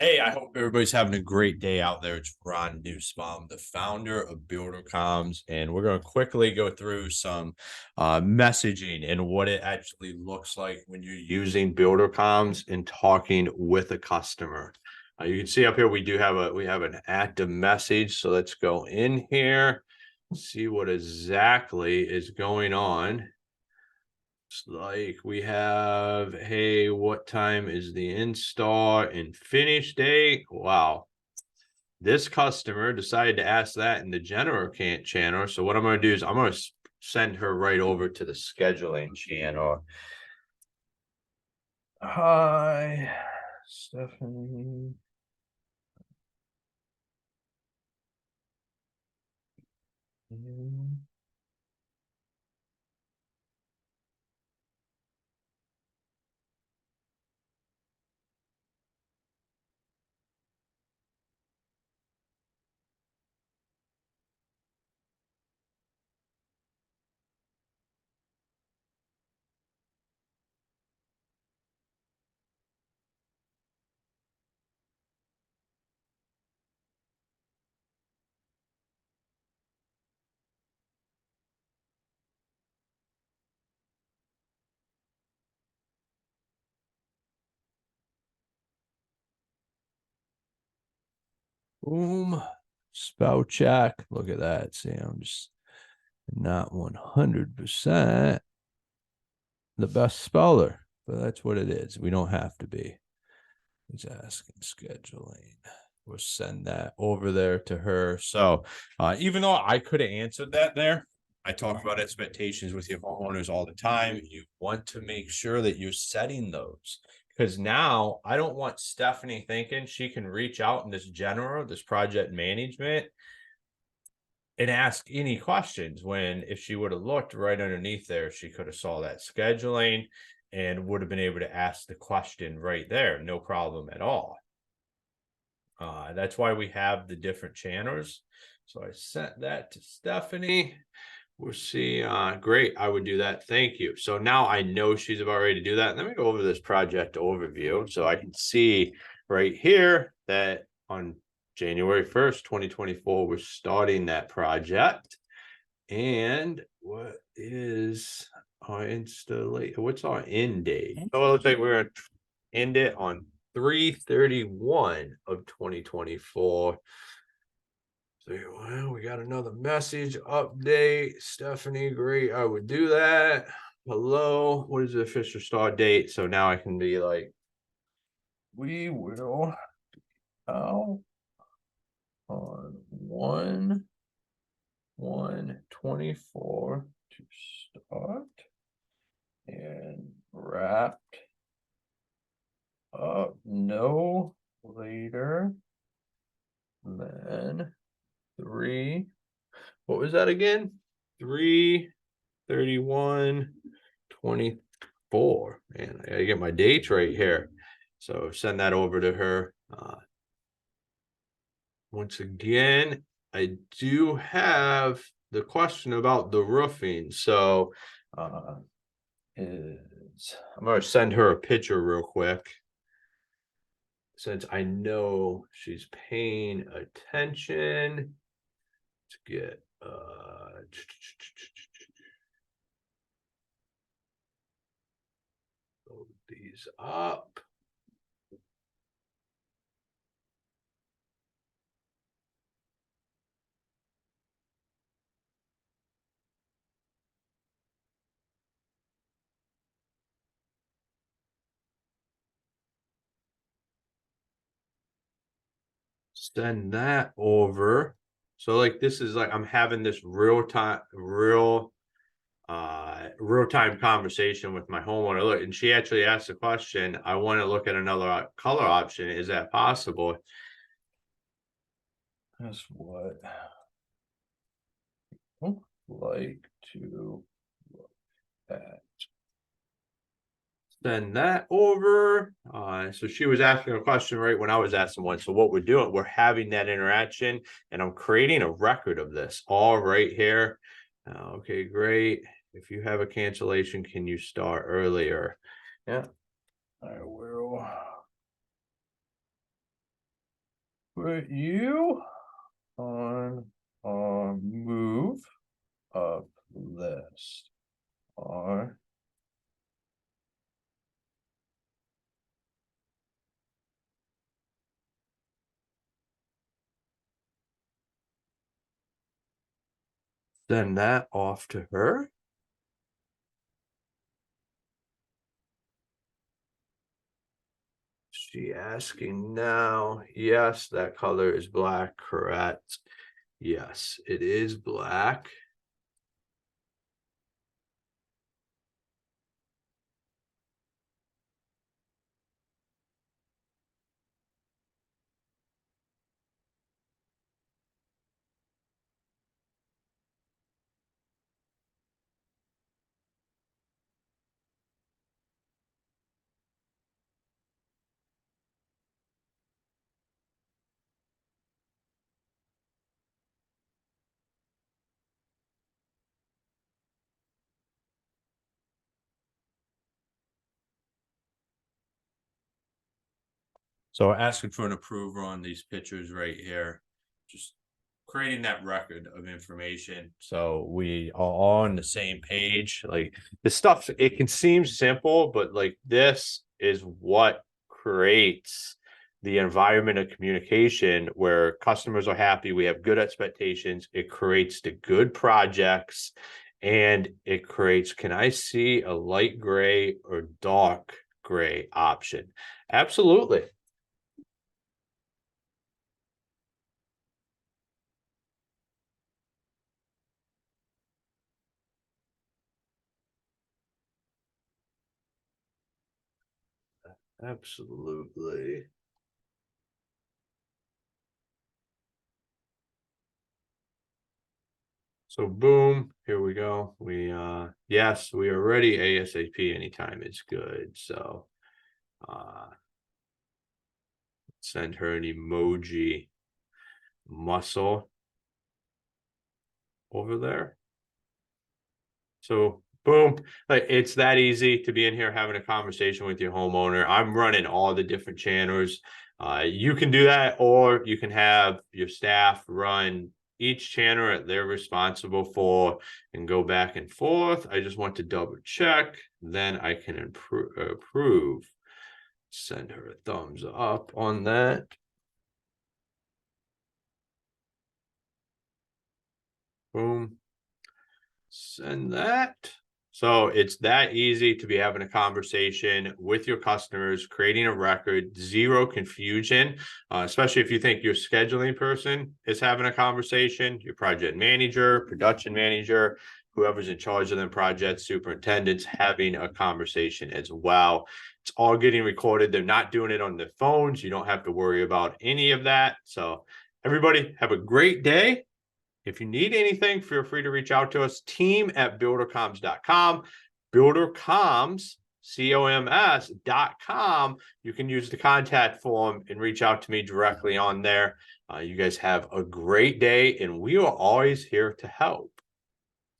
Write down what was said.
Hey, I hope everybody's having a great day out there. It's Ron Newsbaum, the founder of BuilderComs, and we're going to quickly go through some messaging and what it actually looks like when you're using BuilderComs and talking with a customer. You can see up here we have an active message. So let's go in here, see what exactly is going on. Like we have, hey, what time is the install and finish date? Wow. This customer decided to ask that in the general channel. So what I'm going to do is I'm going to send her right over to the scheduling channel. Hi, Stephanie. Boom. Spell check. Look at that. See, I'm just not 100% the best speller, but that's what it is. We don't have to be. He's asking scheduling. We'll send that over there to her. So even though I could have answered that there, I talk about expectations with your homeowners all the time. You want to make sure that you're setting those, because now I don't want Stephanie thinking she can reach out in this project management and ask any questions, when if she would have looked right underneath there, she could have saw that scheduling and would have been able to ask the question right there, no problem at all. That's why we have the different channels. So I sent that to Stephanie. We'll see. Great. I would do that. Thank you. So now I know she's about ready to do that. Let me go over this project overview so I can see right here that on January 1st, 2024, we're starting that project. And what is our installation? What's our end date? Oh, it looks like we're going to end it on 3/31 of 2024. So, well, we got another message update. Stephanie, great. I would do that. Hello. What is the official start date? So now I can be like, we will out on 1/1/24 to start and wrapped up no later than 3. What was that again? 3/31/24. Man, I gotta get my dates right here. So send that over to her. Once again, I do have the question about the roofing. So I'm gonna send her a picture real quick, since I know she's paying attention. To get load these up. Send that over. So like this is like I'm having this real time conversation with my homeowner. Look, and she actually asked the question, I want to look at another color option. Is that possible? That's what I would like to look at. Send that over. So she was asking a question right when I was asking one. So what we're doing, we're having that interaction, and I'm creating a record of this all right here. Okay, great. If you have a cancellation, can you start earlier? Yeah, I will. put you on our move up list. Or send that off to her. She asking now. Yes, that color is black, correct. Yes, it is black. So asking for an approval on these pictures right here, just creating that record of information so we are all on the same page. Like this stuff, it can seem simple, but like this is what creates the environment of communication where customers are happy, we have good expectations, it creates the good projects, and it creates, can I see a light gray or dark gray option? Absolutely. Absolutely. So boom, here we go. Yes, we are ready ASAP anytime is good. So send her an emoji muscle over there. So boom, like it's that easy to be in here having a conversation with your homeowner. I'm running all the different channels. You can do that, or you can have your staff run each channel that they're responsible for and go back and forth. I just want to double check, then I can approve. Send her a thumbs up on that. Boom. Send that. So it's that easy to be having a conversation with your customers, creating a record, zero confusion, especially if you think your scheduling person is having a conversation, your project manager, production manager, whoever's in charge of them projects, superintendents, having a conversation as well. It's all getting recorded. They're not doing it on their phones. You don't have to worry about any of that. So everybody have a great day. If you need anything, feel free to reach out to us, team@buildercoms.com, BuilderComs, COMS.com. You can use the contact form and reach out to me directly on there. You guys have a great day, and we are always here to help.